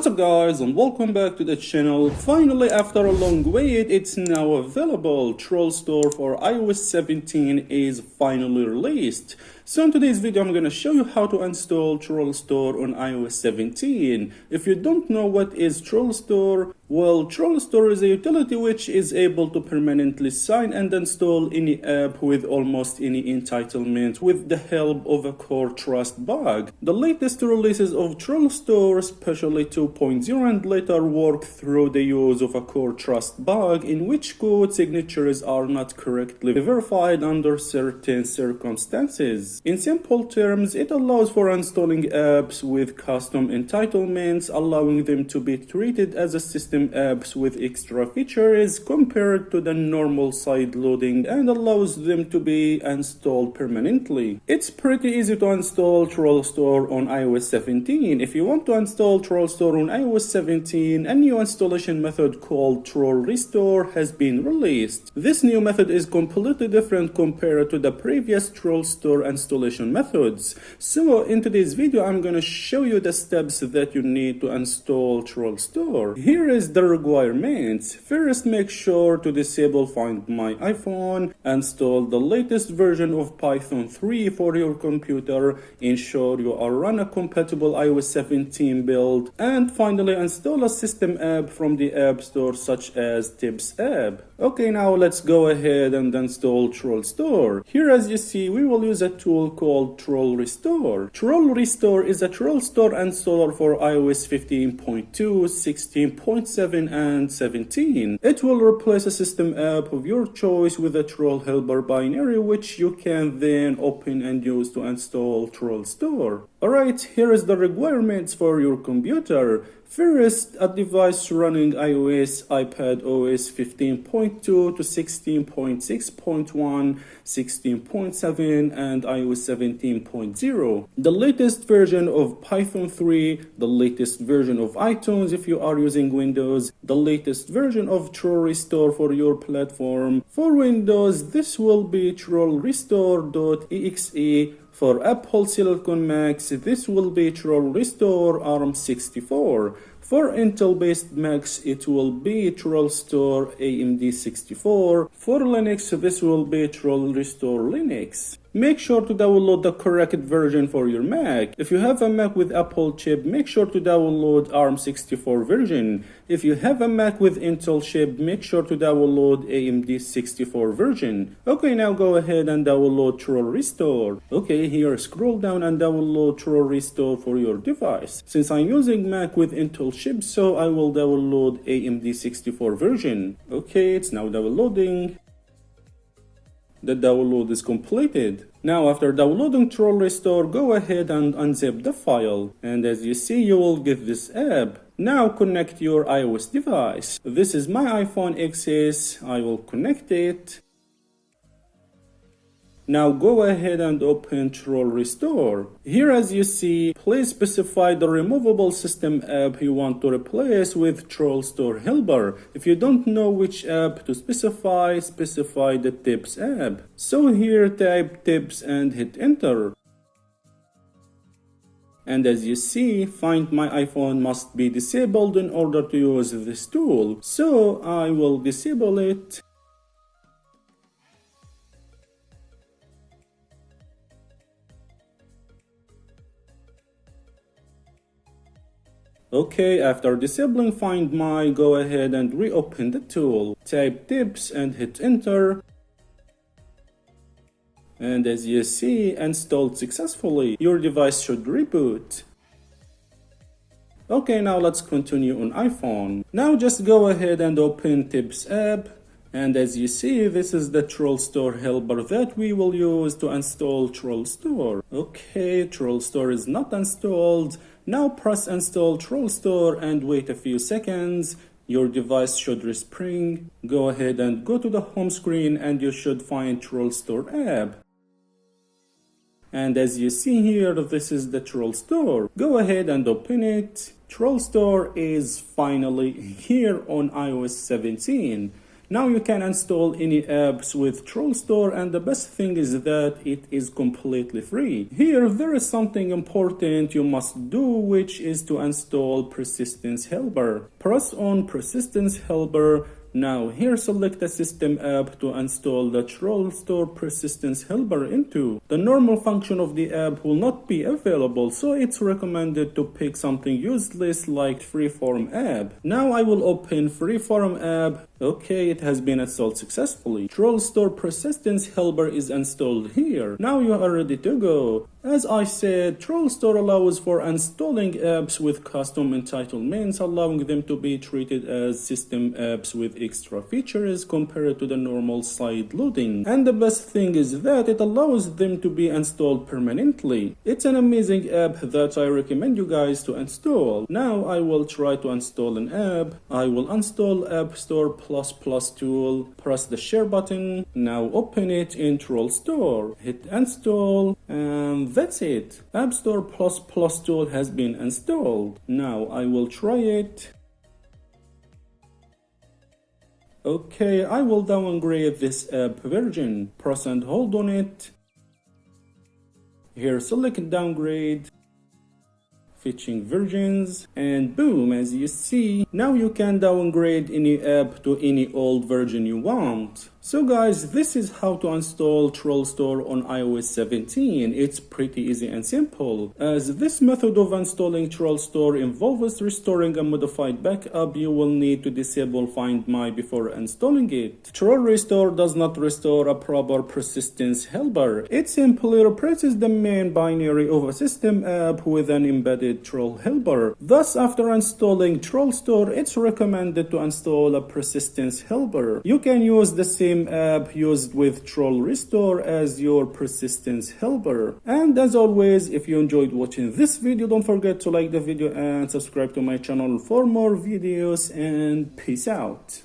What's up guys, and welcome back to the channel. Finally, after a long wait, it's now available. TrollStore for iOS 17 is finally released. So in today's video, I'm going to show you how to install TrollStore on iOS 17. If you don't know what is TrollStore, well, TrollStore is a utility which is able to permanently sign and install any app with almost any entitlement with the help of a CoreTrust bug. The latest releases of TrollStore, especially 2.0 and later, work through the use of a CoreTrust bug in which code signatures are not correctly verified under certain circumstances. In simple terms, it allows for installing apps with custom entitlements, allowing them to be treated as a system apps with extra features compared to the normal side loading, and allows them to be installed permanently. It's pretty easy to install TrollStore on iOS 17. If you want to install TrollStore on iOS 17, a new installation method called TrollRestore has been released. This new method is completely different compared to the previous TrollStore installation methods. So in today's video, I'm going to show you the steps that you need to install TrollStore. Here is the requirements. First, make sure to disable Find My iPhone, install the latest version of Python 3 for your computer, ensure you are running a compatible iOS 17 build, and finally install a system app from the App Store such as Tips app. Okay, now let's go ahead and install TrollStore. Here, as you see, we will use a tool called TrollRestore. TrollRestore is a TrollStore installer for iOS 15.2, 16.7, and 17. It will replace a system app of your choice with a TrollHelper binary, which you can then open and use to install TrollStore. Alright, here is the requirements for your computer. First, a device running iOS, iPadOS 15.2 to 16.6.1, 16.7, and iOS 17.0. The latest version of Python 3, the latest version of iTunes if you are using Windows, the latest version of TrollRestore for your platform. For Windows, this will be TrollRestore.exe. For Apple Silicon Macs, this will be TrollRestore ARM64. For Intel-based Macs, it will be TrollStore AMD64. For Linux, this will be TrollRestore Linux. Make sure to download the correct version for your Mac. If you have a Mac with Apple chip, make sure to download ARM64 version. If you have a Mac with Intel chip, make sure to download AMD64 version. Okay, now go ahead and download TrollRestore. Okay, here scroll down and download TrollRestore for your device. Since I'm using Mac with Intel chip, so I will download AMD64 version. Okay, it's now downloading. The download is completed. Now, after downloading TrollRestore, go ahead and unzip the file. And as you see, you will get this app. Now connect your iOS device. This is my iPhone XS. I will connect it. Now go ahead and open TrollRestore. Here, as you see, please specify the removable system app you want to replace with TrollHelper. If you don't know which app to specify the Tips app. So here, type Tips and hit enter. And as you see, Find My iPhone must be disabled in order to use this tool. So I will disable it. Okay, after disabling Find My, go ahead and reopen the tool. Type Tips and hit enter. And as you see, installed successfully. Your device should reboot. Okay, now let's continue on iPhone. Now just go ahead and open Tips app. And as you see, this is the TrollStore helper that we will use to install TrollStore. Okay, TrollStore is not installed. Now press install TrollStore and wait a few seconds. Your device should respring. Go ahead and go to the home screen and you should find TrollStore app. And as you see here, this is the TrollStore. Go ahead and open it. TrollStore is finally here on iOS 17. Now you can install any apps with TrollStore, and the best thing is that it is completely free. Here there is something important you must do, which is to install Persistence Helper. Press on Persistence Helper. Now here select a system app to install the TrollStore Persistence Helper into. The normal function of the app will not be available, so it's recommended to pick something useless like Freeform app. Now I will open Freeform app. Okay, it has been installed successfully. TrollStore Persistence Helper is installed here. Now you are ready to go. As I said, TrollStore allows for installing apps with custom entitlements, allowing them to be treated as system apps with extra features compared to the normal side loading. And the best thing is that it allows them to be installed permanently. It's an amazing app that I recommend you guys to install. Now I will try to install an app. I will install AppStore tool, press the share button. Now open it in TrollStore. Hit install, and that's it. AppStore tool has been installed. Now I will try it. Okay, I will downgrade this app version. Press and hold on it. Here select downgrade, fetching versions, and boom, as you see, now you can downgrade any app to any old version you want. So guys, this is how to install TrollStore on iOS 17. It's pretty easy and simple. As this method of installing TrollStore involves restoring a modified backup, you will need to disable Find My before installing it. TrollRestore does not restore a proper persistence helper. It simply replaces the main binary of a system app with an embedded TrollHelper. Thus, after installing TrollStore, it's recommended to install a persistence helper. You can use the same app used with TrollRestore as your persistence helper. And as always, if you enjoyed watching this video, don't forget to like the video and subscribe to my channel for more videos, and peace out.